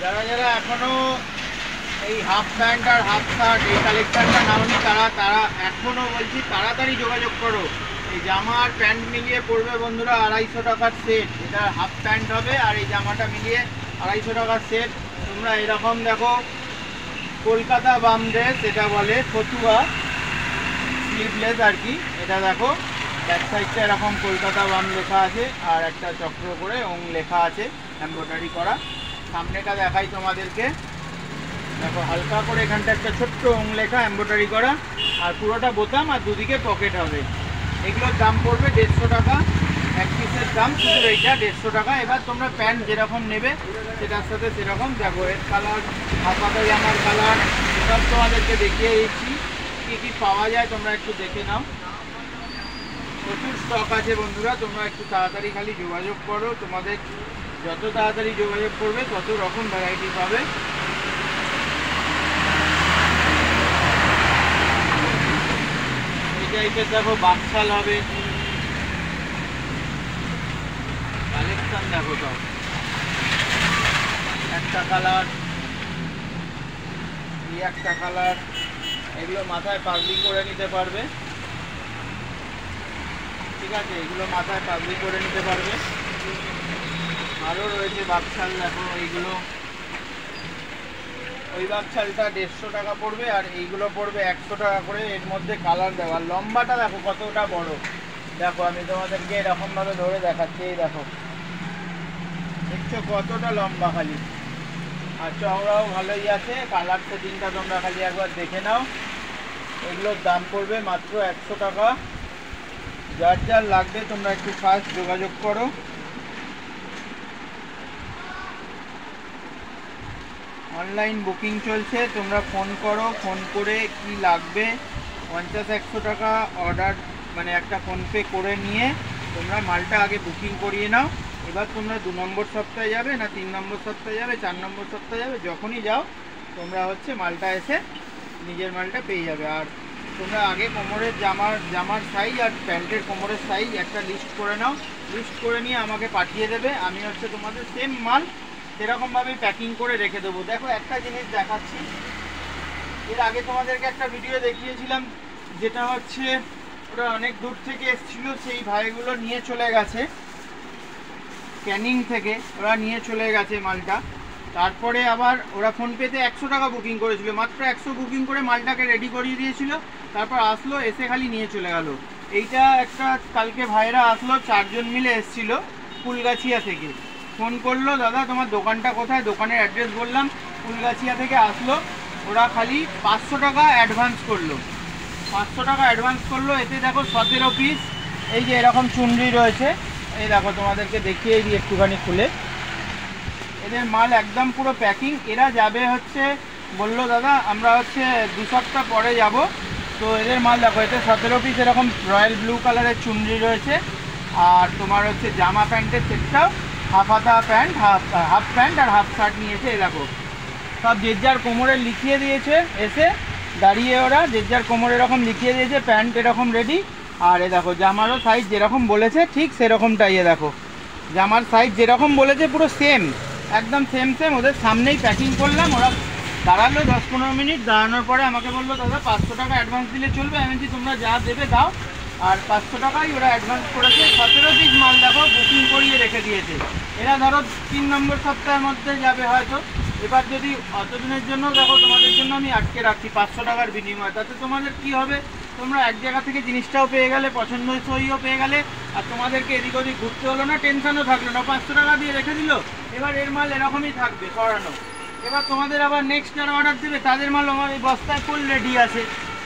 যারা যারা এখনো এই হাফ প্যান্ট আর হাফ শার্ট এই কালেকশনটা নাওনি তারা এখনো বলছি তাড়াতাড়ি যোগাযোগ করো। এই জামা আর প্যান্ট মিলিয়ে পড়বে বন্ধুরা 250 টাকার সেট। এটা হাফ প্যান্ট হবে আর এই জামাটা মিলিয়ে 250 টাকার সেট। তোমরা এরকম দেখো কলকাতা বাম ড্রেস, এটা বলে ফতুয়া স্লিভলেস আর কি। এটা দেখো ব্যাক সাইডটা এরকম কলকাতা বাম লেখা আছে আর একটা চক্র করে ওং লেখা আছে এমব্রয়ডারি করা। সামনেটা দেখাই তোমাদেরকে, দেখো হালকা করে এখানটা একটা ছোট্ট ওং লেখা এমব্রয়ডারি করা আর পুরোটা বোতাম আর দুদিকে পকেট হবে। এগুলোর দাম পড়বে 150 টাকা, এক পিসের দাম শুধু এইটা 150 টাকা। এবার তোমরা প্যান্ট যেরকম নেবে সেটার সাথে সেরকম দেখো এর কালার, হাফাতা জামার কালার সব তোমাদেরকে দেখিয়ে দিচ্ছি কী কী পাওয়া যায়, তোমরা একটু দেখে নাও। প্রচুর স্টক আছে বন্ধুরা, তোমরা একটু তাড়াতাড়ি খালি যোগাযোগ করো। তোমাদের যত তাড়াতাড়ি যোগাযোগ করবে তত রকম ভ্যারাইটি পাবে। এই টাইপের দেখো বাকশাল হবে, কালেকশন দেখো সব। একটা কালার, এই একটা কালার, এগুলো মাথায় পাগড়ি করে নিতে পারবে, ঠিক আছে? এগুলো মাথায় পাগড়ি করে নিতে পারবে। আরও রয়েছে বাকশাল দেখো, এইগুলো ওই বাকশালটা 150 টাকা পড়বে আর এইগুলো পড়বে 100 টাকা করে। এর মধ্যে কালার দেওয়া, লম্বাটা দেখো কতটা বড়। দেখো আমি তোমাদেরকে এরকমভাবে ধরে দেখাচ্ছি, এই দেখো দেখছো কতটা লম্বা খালি, আর চওড়াও ভালোই আছে। কালার সেটিংটা তোমরা খালি একবার দেখে নাও। এগুলোর দাম পড়বে মাত্র 100 টাকা। যার যার লাগবে তোমরা একটু ফাস্ট যোগাযোগ করো। অনলাইন বুকিং চলছে, তোমরা ফোন করো, ফোন করে কি লাগবে 50-100 টাকা অর্ডার মানে একটা ফোনপে করে নিয়ে তোমরা মালটা আগে বুকিং করিয়ে নাও। এবার তোমরা 2 নম্বর সপ্তাহে যাবে না 3 নম্বর সপ্তাহে যাবে, 4 নম্বর সপ্তাহে যাবে, যখনই যাও তোমরা হচ্ছে মালটা এসে নিজের মালটা পেয়ে যাবে। আর তোমরা আগে কোমরের জামার সাইজ আর প্যান্টের কোমরের সাইজ একটা লিস্ট করে নাও, লিস্ট করে নিয়ে আমাকে পাঠিয়ে দেবে। আমি হচ্ছে তোমাদের সেম মাল সেরকমভাবে প্যাকিং করে রেখে দেবো। দেখো একটা জিনিস দেখাচ্ছি, এর আগে তোমাদেরকে একটা ভিডিও দেখিয়েছিলাম, যেটা হচ্ছে ওরা অনেক দূর থেকে এসেছিল, সেই ভাইগুলো নিয়ে চলে গেছে ক্যানিং থেকে, ওরা নিয়ে চলে গেছে মালটা। তারপরে আবার ওরা ফোনপেতে 100 টাকা বুকিং করেছিল, মাত্র 100 বুকিং করে মালটাকে রেডি করিয়ে দিয়েছিল। তারপর আসলো, এসে খালি নিয়ে চলে গেল। এইটা একটা কালকে ভাইরা আসলো, 4 জন মিলে এসেছিল ফুলগাছিয়া থেকে। ফোন করলো, দাদা তোমার দোকানটা কোথায়, দোকানের অ্যাড্রেস বললাম, ফুলগাছিয়া থেকে আসলো। ওরা খালি 500 টাকা অ্যাডভান্স করলো, 500 টাকা অ্যাডভান্স করলো। এতে দেখো 17 পিস এই যে এরকম চুনরি রয়েছে। এই দেখো তোমাদেরকে দেখিয়ে দিই একটুখানি খুলে, এদের মাল একদম পুরো প্যাকিং। এরা যাবে হচ্ছে, বললো দাদা আমরা হচ্ছে 2 সপ্তাহ পরে যাব। তো এদের মাল দেখো, এতে 17 পিস এরকম রয়্যাল ব্লু কালারের চুনরি রয়েছে। আর তোমার হচ্ছে জামা প্যান্টের সেটটাও হাফাতা প্যান্ট, হাফ প্যান্ট আর হাফ শার্ট নিয়েছে। এই দেখো সব যে যার কোমরে লিখিয়ে দিয়েছে, এসে দাঁড়িয়ে ওরা যে যার কোমরে এরকম লিখিয়ে দিয়েছে, প্যান্ট এরকম রেডি। আর এ দেখো জামারও সাইজ যেরকম বলেছে ঠিক সেরকমটাই। এ দেখো জামার সাইজ যেরকম বলেছে পুরো সেম, একদম সেম ওদের সামনেই প্যাকিং করলাম। ওরা দাঁড়ালো 10-15 মিনিট, দাঁড়ানোর পরে আমাকে বললো দাদা 500 টাকা অ্যাডভান্স দিলে চলবে। আমি বলছি তোমরা যা দেবে দাও। আর 500 টাকাই ওরা অ্যাডভান্স করেছে। 17 পিস মাল দেখো বুকিং করিয়ে রেখে দিয়েছে। এরা ধরো 3 নম্বর সপ্তাহের মধ্যে যাবে হয়তো। এবার যদি অতদিনের জন্য দেখো তোমাদের জন্য আমি আটকে রাখছি 500 টাকার বিনিময়ে, তাতে তোমাদের কি হবে, তোমরা এক জায়গা থেকে জিনিসটাও পেয়ে গেলে, পছন্দসইও পেয়ে গেলে, আর তোমাদেরকে এদিক ওদিক ঘুরতে হলো না, টেনশনও থাকলো না। 500 টাকা দিয়ে রেখে দিল, এবার এর মাল এরকমই থাকবে সরানো। এবার তোমাদের আবার নেক্সট যারা অর্ডার দেবে তাদের মাল আমার এই বস্তায় ফুল রেডি আছে।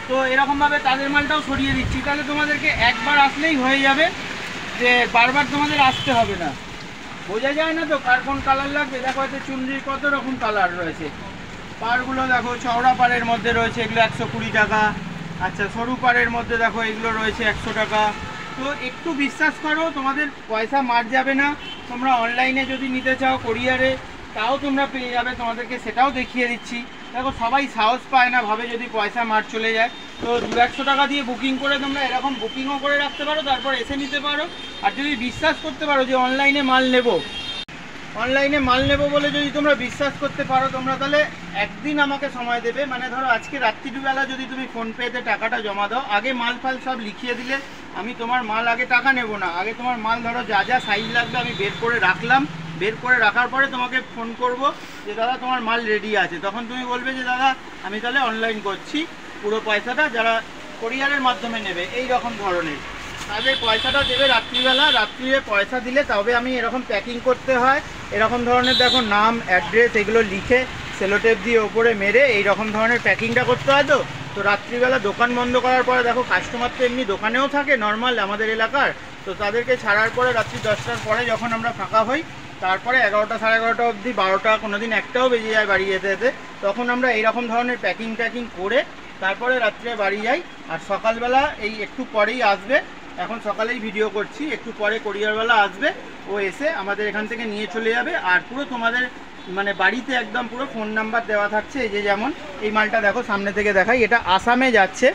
তো এরকমভাবে তাদের মালটাও সরিয়ে দিচ্ছি, তাহলে তোমাদেরকে একবার আসলেই হয়ে যাবে, যে বারবার তোমাদের আসতে হবে না। বোঝা যায় না তো কার কোন কালার লাগবে। দেখো এতে চুনরির কত রকম কালার রয়েছে। পাড়গুলো দেখো চওড়া পাড়ের মধ্যে রয়েছে, এগুলো 120 টাকা। আচ্ছা সরু পাড়ের মধ্যে দেখো এগুলো রয়েছে 100 টাকা। তো একটু বিশ্বাস করো, তোমাদের পয়সা মার যাবে না। তোমরা অনলাইনে যদি নিতে চাও কোরিয়ারে, তাও তোমরা পেয়ে যাবে, তোমাদেরকে সেটাও দেখিয়ে দিচ্ছি। দেখো সবাই সাহস পায় না, ভাবে যদি পয়সা মার চলে যায়। তো 200-100 টাকা দিয়ে বুকিং করে তোমরা এরকম বুকিংও করে রাখতে পারো, তারপর এসে নিতে পারো। আর যদি বিশ্বাস করতে পারো যে অনলাইনে মাল নেব, অনলাইনে মাল নেবো বলে যদি তোমরা বিশ্বাস করতে পারো, তোমরা তাহলে একদিন আমাকে সময় দেবে। মানে ধরো আজকে রাত্রিবেলা যদি তুমি ফোনপেতে টাকাটা জমা দাও, আগে মাল ফাল সব লিখিয়ে দিলে আমি তোমার মাল আগে টাকা নেব না, আগে তোমার মাল ধরো যা যা সাইজ লাগবে আমি বের করে রাখলাম, বের করে রাখার পরে তোমাকে ফোন করব যে দাদা তোমার মাল রেডি আছে। তখন তুমি বলবে যে দাদা আমি তাহলে অনলাইন করছি, পুরো পয়সাটা যারা কোরিয়ারের মাধ্যমে নেবে এই রকম ধরনের তাদের পয়সাটা দেবে রাত্রিবেলা। রাত্রিরে পয়সা দিলে তবে আমি এরকম প্যাকিং করতে হয়, এরকম ধরনের দেখো নাম অ্যাড্রেস এগুলো লিখে সেলোটেপ দিয়ে ওপরে মেরে এই রকম ধরনের প্যাকিংটা করতে হয়। তো রাত্রিবেলা দোকান বন্ধ করার পরে দেখো কাস্টমার তো এমনি দোকানেও থাকে নর্মাল আমাদের এলাকার, তো তাদেরকে ছাড়ার পরে রাত্রি 10টার পরে যখন আমরা ফাঁকা হই, তারপরে 11টা সাড়ে 11টা অবধি 12টা কোনো দিন 1টাও বেজে যায় বাড়ি যেতে যেতে, তখন আমরা এইরকম ধরনের প্যাকিং করে তারপরে রাত্রে বাড়ি যাই। আর সকালবেলা এই একটু পরেই আসবে, এখন সকালেই ভিডিও করছি, একটু পরে কোরিয়ারওয়ালা আসবে, ও এসে আমাদের এখান থেকে নিয়ে চলে যাবে। আর পুরো তোমাদের মানে বাড়িতে একদম পুরো ফোন নাম্বার দেওয়া থাকছে। এই যে যেমন এই মালটা দেখো সামনে থেকে দেখাই, এটা আসামে যাচ্ছে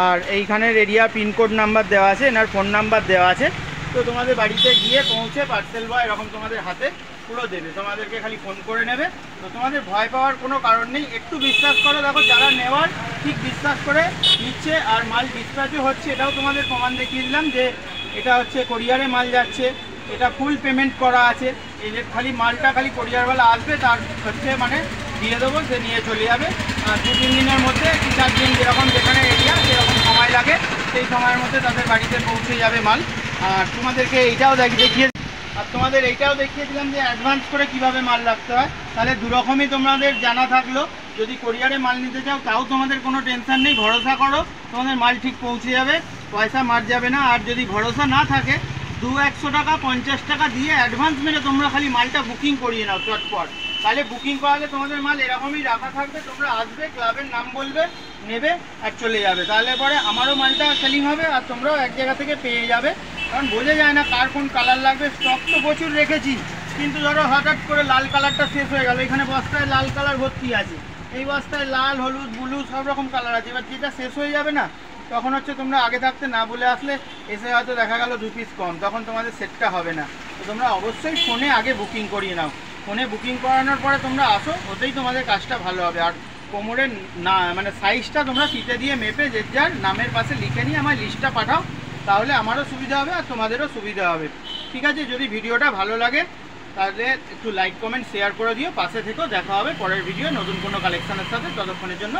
আর এইখানের এরিয়া পিনকোড নাম্বার দেওয়া আছে, এনার ফোন নাম্বার দেওয়া আছে। তো তোমাদের বাড়িতে গিয়ে পৌঁছে পার্সেল বয় এরকম তোমাদের হাতে পুরো দেবে, তোমাদেরকে খালি ফোন করে নেবে। তো তোমাদের ভয় পাওয়ার কোনো কারণ নেই, একটু বিশ্বাস করো। দেখো যারা নেওয়ার ঠিক বিশ্বাস করে নিচ্ছে আর মাল ডিসপ্যাচও হচ্ছে, এটাও তোমাদের প্রমাণ দেখিয়ে দিলাম যে এটা হচ্ছে কোরিয়ারে মাল যাচ্ছে, এটা ফুল পেমেন্ট করা আছে। এই যে খালি মালটা খালি কোরিয়ারওয়ালা আসবে, তার হচ্ছে মানে দিয়ে দেবো, সে নিয়ে চলে যাবে। আর 2-3 দিনের মধ্যে 4 দিন যেরকম যেখানে এরিয়া যেরকম সময় লাগে সেই সময়ের মধ্যে তাদের বাড়িতে পৌঁছে যাবে মাল। আর তোমাদেরকে এইটাও দেখিয়ে দিলাম যে অ্যাডভান্স করে কিভাবে মাল রাখতে হয়। তাহলে দুরকমই তোমাদের জানা থাকলো। যদি কোরিয়ারে মাল নিতে চাও তাও তোমাদের কোনো টেনশন নেই, ভরসা করো তোমাদের মাল ঠিক পৌঁছে যাবে, পয়সা মার যাবে না। আর যদি ভরসা না থাকে 200-100 টাকা 50 টাকা দিয়ে অ্যাডভান্স মেরে তোমরা খালি মালটা বুকিং করিয়ে নাও চটপট। তাহলে বুকিং করালে তোমাদের মাল এরকমই রাখা থাকবে, তোমরা আসবে, ক্লাবের নাম বলবে, নেবে আর চলে যাবে। তাহলে পরে আমারও মালটা সেলিং হবে আর তোমরাও এক জায়গা থেকে পেয়ে যাবে। কারণ বোঝা যায় না কার কোন কালার লাগবে, স্টক তো প্রচুর রেখেছি, কিন্তু ধরো হঠাৎ করে লাল কালারটা শেষ হয়ে গেল, এখানে বস্তায় লাল কালার ভর্তি আছে, এই বস্তায় লাল হলুদ ব্লু সব রকম কালার আছে। এবার যেটা শেষ হয়ে যাবে না তখন হচ্ছে তোমরা আগে থাকতে না বলে আসলে এসে হয়তো দেখা গেল 2 পিস কম, তখন তোমাদের সেটটা হবে না। তো তোমরা অবশ্যই ফোনে আগে বুকিং করিয়ে নাও, ফোনে বুকিং করানোর পরে তোমরা আসো, ওতেই তোমাদের কাজটা ভালো হবে। আর কোমরের না মানে সাইজটা তোমরা ফিতে দিয়ে মেপে যে যার নামের পাশে লিখে নিয়ে আমার লিস্টটা পাঠাও, তাহলে আমারও সুবিধা হবে আর তোমাদেরও সুবিধা হবে। ঠিক আছে, যদি ভিডিওটা ভালো লাগে তাহলে একটু লাইক কমেন্ট শেয়ার করে দিও, পাশে থেকেও। দেখা হবে পরের ভিডিও নতুন কোনো কালেকশনের সাথে, ততক্ষণের জন্য।